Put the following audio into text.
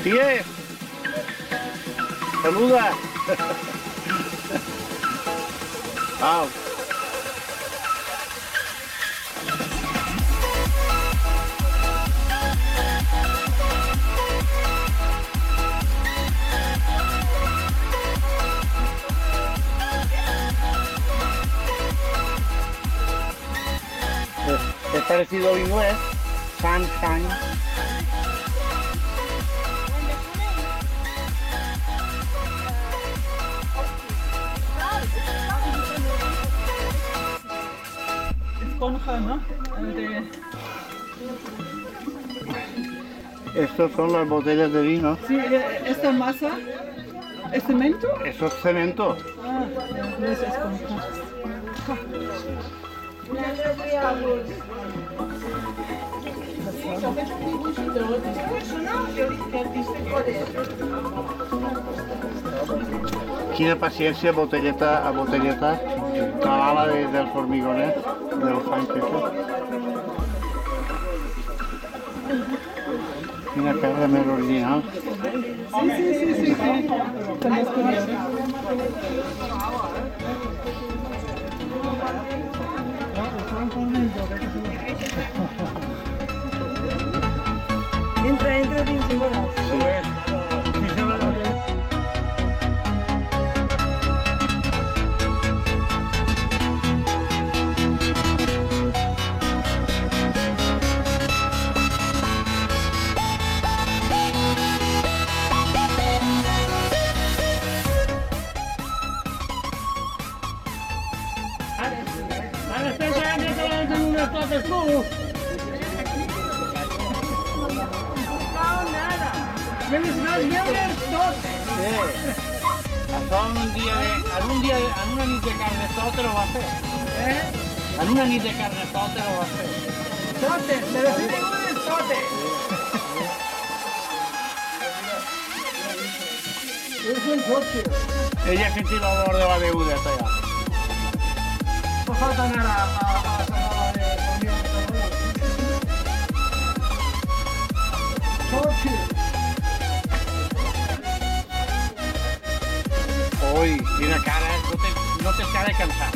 Matías, saluda. Au. Es parecido al inglés. Sunshine. Esponja, ¿no? Estos son las botellas de vino. Sí, esta masa, ¿es cemento? Eso es cemento. Ah, no es esponja. Quina paciència, botelleta a botelleta, clavada dels formigones, del fang Quina cara més original. Sí. Estamos curiosos. Entra dins i veuràs. Ara estàs veient que t'han unes totes tu? Tienes unas llebres totes. Sí. Això en una nit de carnestol ho va fer. En una nit de carnestol ho va fer. Totes, pero si tengo unes totes. És un soci. Ella sentia l'olor de la beguda, allà. No falta anar a Sagrada de Unió. Soci. Ui, quina cara, no tens cara de cansat.